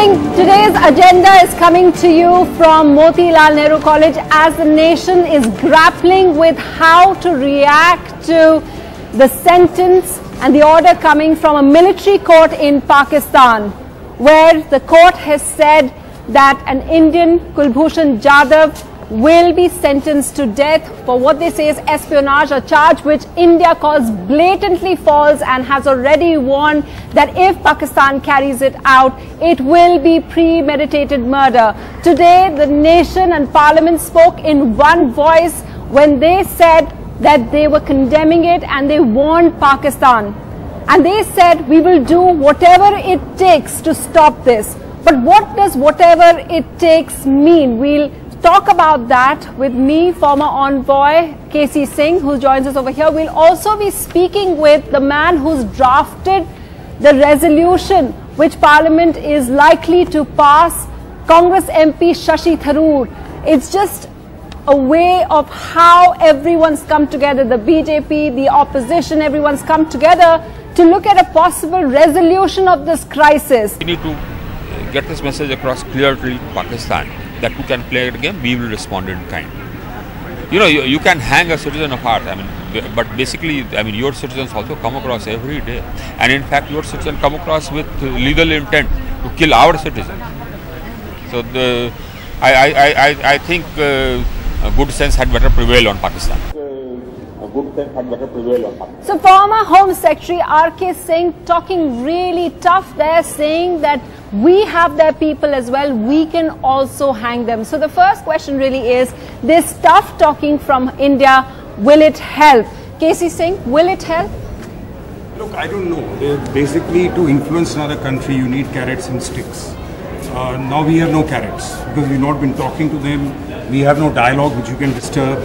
evening. Today's agenda is coming to you from Motilal Nehru College as the nation is grappling with how to react to the sentence and the order coming from a military court in Pakistan, where the court has said that an Indian, Kulbushan Jadhav, will be sentenced to death for what they say is espionage, a charge which India calls blatantly false and has already warned that if Pakistan carries it out, it will be premeditated murder. Today, the nation and parliament spoke in one voice when they said that they were condemning it and they warned Pakistan. And they said, we will do whatever it takes to stop this. But what does whatever it takes mean? We'll talk about that with me, former envoy KC Singh, who joins us over here. We'll also be speaking with the man who's drafted the resolution which Parliament is likely to pass, Congress MP Shashi Tharoor. It's just a way of how everyone's come together, the BJP, the opposition, everyone's come together to look at a possible resolution of this crisis. We need to get this message across clearly to Pakistan that who can play the game, we will respond in kind. You know, you can hang a citizen apart, but basically, your citizens also come across every day. And in fact, your citizens come across with legal intent to kill our citizens. So I think good sense had better prevail on Pakistan. So former Home Secretary R.K. Singh talking really tough there, saying that we have their people as well, we can also hang them. So the first question really is, this tough talking from India, will it help? KC Singh, will it help? Look, I don't know. Basically, to influence another country, you need carrots and sticks. Now we have no carrots because we've not been talking to them. We have no dialogue which you can disturb.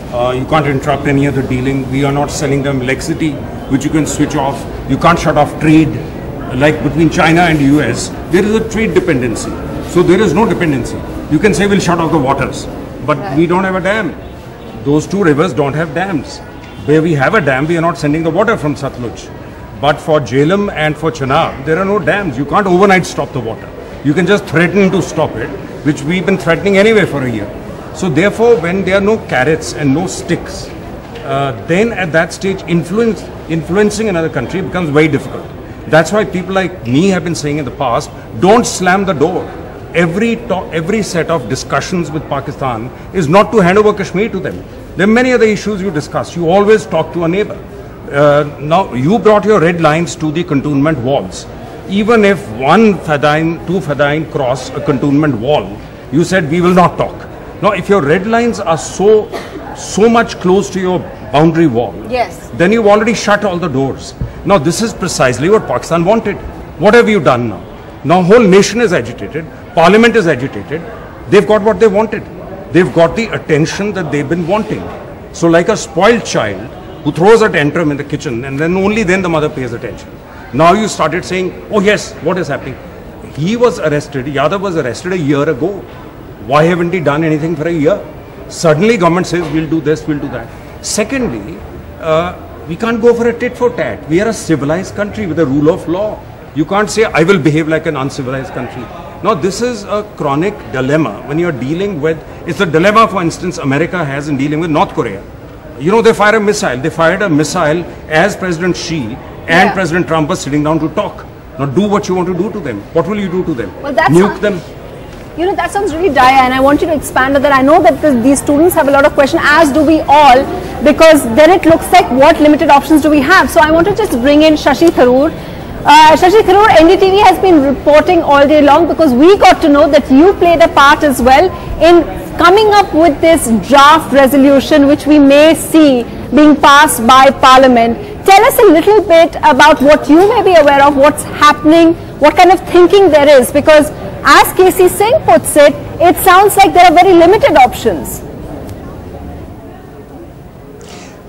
You can't interrupt any other dealing. We are not selling them electricity which you can switch off. You can't shut off trade. Like between China and US, there is a trade dependency. So there is no dependency. You can say we'll shut off the waters, but we don't have a dam. Those two rivers don't have dams. Where we have a dam, we are not sending the water from Satluj. But for Jhelum and for Chenab, there are no dams. You can't overnight stop the water. You can just threaten to stop it, which we've been threatening anyway for a year. So therefore, when there are no carrots and no sticks, then at that stage, influencing another country becomes very difficult. That's why people like me have been saying in the past, don't slam the door. Every set of discussions with Pakistan is not to hand over Kashmir to them. There are many other issues you discuss. You always talk to a neighbor. Now, you brought your red lines to the cantonment walls. Even if one Fadain, two Fadain cross a cantonment wall, you said we will not talk. Now, if your red lines are so much close to your boundary wall, yes, then you've already shut all the doors. Now, this is precisely what Pakistan wanted. What have you done now? Now, whole nation is agitated. Parliament is agitated. They've got what they wanted. They've got the attention that they've been wanting. So, like a spoiled child who throws a tantrum in the kitchen and then only then the mother pays attention. Now you started saying, oh yes, what is happening? He was arrested, Yadav was arrested a year ago. Why haven't he done anything for a year? Suddenly government says, we'll do this, we'll do that. Secondly, we can't go for a tit for tat. We are a civilized country with a rule of law. You can't say, I will behave like an uncivilized country. Now, this is a chronic dilemma when you're dealing with, it's a dilemma, for instance, America has in dealing with North Korea. You know, they fire a missile. They fired a missile as President Xi and President Trump was sitting down to talk. Now, do what you want to do to them. What will you do to them? Well, that's nuke them? You know, that sounds really dire, and I want you to expand on that. I know that these students have a lot of questions, as do we all, because then it looks like what limited options do we have? So I want to just bring in Shashi Tharoor. Shashi Tharoor, NDTV has been reporting all day long because we got to know that you played a part as well in coming up with this draft resolution which we may see being passed by Parliament. Tell us a little bit about what you may be aware of, what's happening, what kind of thinking there is, because as KC Singh puts it, it sounds like there are very limited options.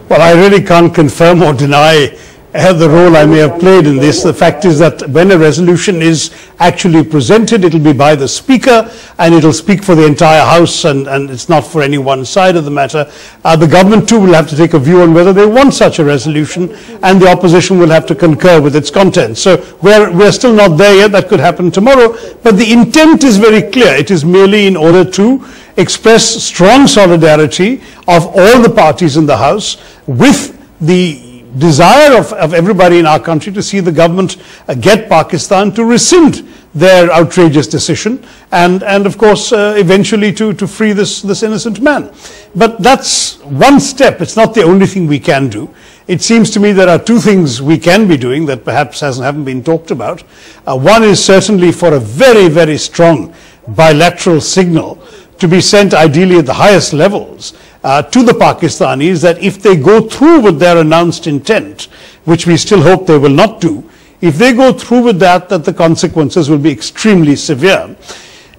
Well, I really can't confirm or deny the role I may have played in this. The fact is that when a resolution is actually presented, it will be by the Speaker and it will speak for the entire House, and it's not for any one side of the matter. The government too will have to take a view on whether they want such a resolution, and the opposition will have to concur with its content. So we're still not there yet. That could happen tomorrow, but the intent is very clear. It is merely in order to express strong solidarity of all the parties in the House with the desire of everybody in our country to see the government get Pakistan to rescind their outrageous decision and of course eventually to free this innocent man. But that's one step. It's not the only thing we can do. It seems to me there are two things we can be doing that perhaps haven't been talked about. One is certainly for a very, very strong bilateral signal to be sent ideally at the highest levels to the Pakistanis, that if they go through with their announced intent, which we still hope they will not do, if they go through with that the consequences will be extremely severe.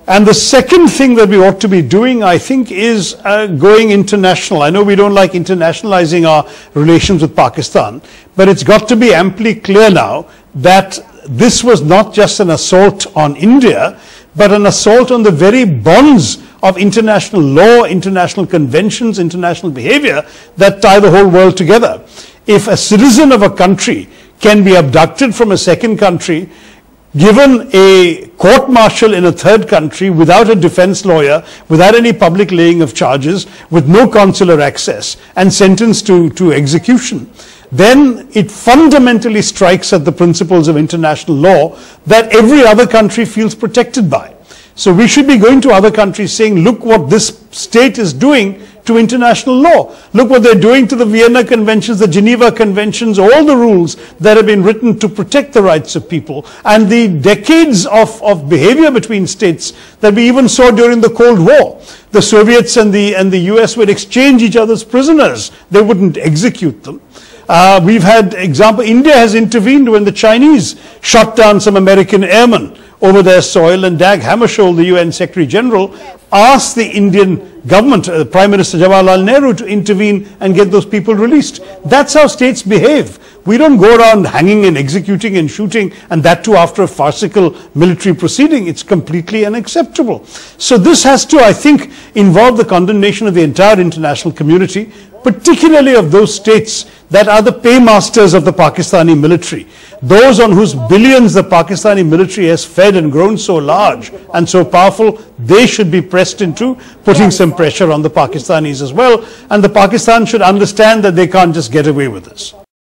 And the second thing that we ought to be doing, I think, is going international. I know we don't like internationalizing our relations with Pakistan, but it's got to be amply clear now that this was not just an assault on India, but an assault on the very bonds of international law, international conventions, international behavior that tie the whole world together. If a citizen of a country can be abducted from a second country, given a court-martial in a third country without a defense lawyer, without any public laying of charges, with no consular access, and sentenced to execution, then it fundamentally strikes at the principles of international law that every other country feels protected by. So we should be going to other countries saying, look what this state is doing to international law. Look what they're doing to the Vienna Conventions, the Geneva Conventions, all the rules that have been written to protect the rights of people, and the decades of behavior between states that we even saw during the Cold War. The Soviets and the US would exchange each other's prisoners. They wouldn't execute them. We've had example, India has intervened when the Chinese shot down some American airmen over their soil, and Dag Hammarskjöld, the UN Secretary General, asked the Indian government, Prime Minister Jawaharlal Nehru, to intervene and get those people released. That's how states behave. We don't go around hanging and executing and shooting, and that too after a farcical military proceeding. It's completely unacceptable. So this has to, I think, involve the condemnation of the entire international community, particularly of those states that are the paymasters of the Pakistani military. Those on whose billions the Pakistani military has fed and grown so large and so powerful, they should be pressed into putting some pressure on the Pakistanis as well. And the Pakistan should understand that they can't just get away with this.